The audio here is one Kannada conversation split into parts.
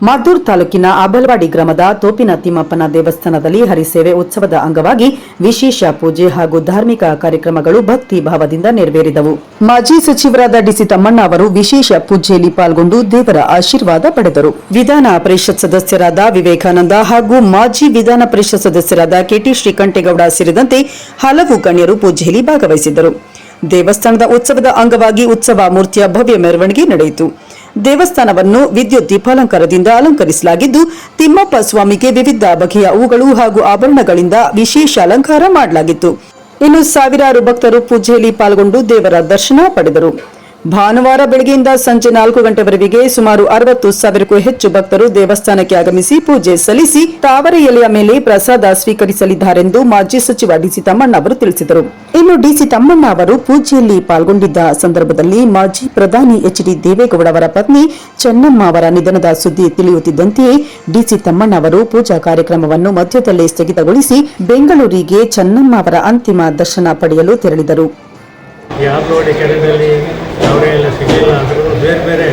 ಮದ್ದೂರು ತಾಲೂಕಿನ ಅಬಲ್ವಾಡಿ ಗ್ರಾಮದ ತೋಪಿನ ತಿಮ್ಮಪ್ಪನ ದೇವಸ್ಥಾನದಲ್ಲಿ ಹರಿಸೇವೆ ಉತ್ಸವದ ಅಂಗವಾಗಿ ವಿಶೇಷ ಪೂಜೆ ಹಾಗೂ ಧಾರ್ಮಿಕ ಕಾರ್ಯಕ್ರಮಗಳು ಭಕ್ತಿ ಭಾವದಿಂದ ನೆರವೇರಿದವು. ಮಾಜಿ ಸಚಿವರಾದ ಡಿಸಿ ತಮ್ಮಣ್ಣ ಅವರು ವಿಶೇಷ ಪೂಜೆಯಲ್ಲಿ ಪಾಲ್ಗೊಂಡು ದೇವರ ಆಶೀರ್ವಾದ ಪಡೆದರು. ವಿಧಾನ ಪರಿಷತ್ ಸದಸ್ಯರಾದ ವಿವೇಕಾನಂದ ಹಾಗೂ ಮಾಜಿ ವಿಧಾನ ಪರಿಷತ್ ಸದಸ್ಯರಾದ ಕೆಟಿ ಶ್ರೀಕಂಠೇಗೌಡ ಸೇರಿದಂತೆ ಹಲವು ಗಣ್ಯರು ಪೂಜೆಯಲ್ಲಿ ಭಾಗವಹಿಸಿದ್ದರು. ದೇವಸ್ಥಾನದ ಉತ್ಸವದ ಅಂಗವಾಗಿ ಉತ್ಸವ ಮೂರ್ತಿಯ ಭವ್ಯ ಮೆರವಣಿಗೆ ನಡೆಯಿತು. ದೇವಸ್ಥಾನವನ್ನು ವಿದ್ಯುತ್ ದೀಪಾಲಂಕಾರದಿಂದ ಅಲಂಕರಿಸಲಾಗಿದ್ದು, ತಿಮ್ಮಪ್ಪ ಸ್ವಾಮಿಗೆ ವಿವಿಧ ಬಗೆಯ ಹೂಗಳು ಹಾಗೂ ಆಭರಣಗಳಿಂದ ವಿಶೇಷ ಅಲಂಕಾರ ಮಾಡಲಾಗಿತ್ತು. ಇನ್ನು ಸಾವಿರಾರು ಭಕ್ತರು ಪೂಜೆಯಲ್ಲಿ ಪಾಲ್ಗೊಂಡು ದೇವರ ದರ್ಶನ ಪಡೆದರು. ಭಾನುವಾರ ಬೆಳಗ್ಗೆಯಿಂದ ಸಂಜೆ 4 ಗಂಟೆವರೆಗೆ ಸುಮಾರು 60,000ಕ್ಕೂ ಹೆಚ್ಚು ಭಕ್ತರು ದೇವಸ್ಥಾನಕ್ಕೆ ಆಗಮಿಸಿ ಪೂಜೆ ಸಲ್ಲಿಸಿ ತಾವರೆ ಎಲೆಯ ಮೇಲೆ ಪ್ರಸಾದ ಸ್ವೀಕರಿಸಲಿದ್ದಾರೆಂದು ಮಾಜಿ ಸಚಿವ ಡಿಸಿ ತಮ್ಮಣ್ಣ ಅವರು ತಿಳಿಸಿದರು. ಇನ್ನು ಡಿಸಿ ತಮ್ಮಣ್ಣ ಅವರು ಪೂಜೆಯಲ್ಲಿ ಪಾಲ್ಗೊಂಡಿದ್ದ ಸಂದರ್ಭದಲ್ಲಿ ಮಾಜಿ ಪ್ರಧಾನಿ ಎಚ್.ಡಿ. ದೇವೇಗೌಡ ಅವರ ಪತ್ನಿ ಚೆನ್ನಮ್ಮ ಅವರ ನಿಧನದ ಸುದ್ದಿ ತಿಳಿಯುತ್ತಿದ್ದಂತೆಯೇ ಡಿಸಿ ತಮ್ಮಣ್ಣ ಅವರು ಪೂಜಾ ಕಾರ್ಯಕ್ರಮವನ್ನು ಮಧ್ಯದಲ್ಲೇ ಸ್ಥಗಿತಗೊಳಿಸಿ ಬೆಂಗಳೂರಿಗೆ ಚೆನ್ನಮ್ಮ ಅವರ ಅಂತಿಮ ದರ್ಶನ ಪಡೆಯಲು ತೆರಳಿದರು. ಈ ಆಲ್ಗೋಡಿ ಕೆರೆಯಲ್ಲಿ ತಾವರೆ ಎಲೆ ಸಿಗಲಿಲ್ಲ ಅಂದರೂ ಬೇರೆ ಬೇರೆ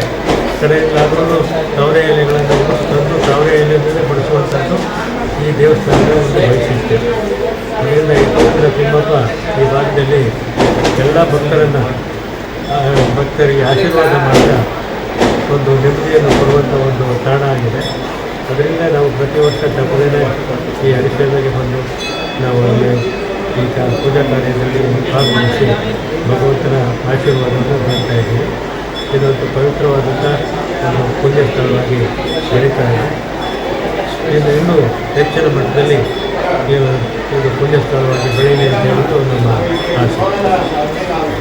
ಕಡೆಗಳಾದ್ರೂ ತಾವರೆ ಎಲೆಗಳನ್ನು ತಂದು ತಾವರೆ ಎಲೆಯಿಂದಲೇ ಬಡಿಸುವಂಥದ್ದು ಈ ದೇವಸ್ಥಾನದ ಒಂದು ವೈಶಿಷ್ಟ್ಯ. ಇದರಿಂದ ಈ ತೋಪಿನ ತಿಮ್ಮಪ್ಪ ಈ ಭಾಗದಲ್ಲಿ ಎಲ್ಲ ಭಕ್ತರಿಗೆ ಆಶೀರ್ವಾದ ಮಾಡಿದ ಒಂದು ನೆಮ್ಮದಿಯನ್ನು ಕೊಡುವಂಥ ಒಂದು ತಾಣ ಆಗಿದೆ. ಅದರಿಂದ ನಾವು ಪ್ರತಿ ವರ್ಷ ತಪ್ಪದೇ ಈ ಹರಿಸೇವೆಗೆ ಬಂದು ನಾವು ಅಲ್ಲಿ ಈಗ ಪೂಜಾ ಕಾರ್ಯದಲ್ಲಿ ಭಾಗವಹಿಸಿ ಭಗವಂತನ ಆಶೀರ್ವಾದವನ್ನು ಮಾಡ್ತಾ ಇದ್ದೀವಿ. ಇದೊಂದು ಪವಿತ್ರವಾದಂಥ ಒಂದು ಪುಣ್ಯ ಸ್ಥಳವಾಗಿ ಬೆಳೀತಾ ಇದೆ. ಇದು ಇನ್ನೂ ಹೆಚ್ಚಿನ ಮಟ್ಟದಲ್ಲಿ ಇದು ಪುಣ್ಯ ಸ್ಥಳವಾಗಿ ಬೆಳೀಲಿ ಅಂತ ಹೇಳ್ಬಿಟ್ಟು ನಮ್ಮ ಆಸೆ.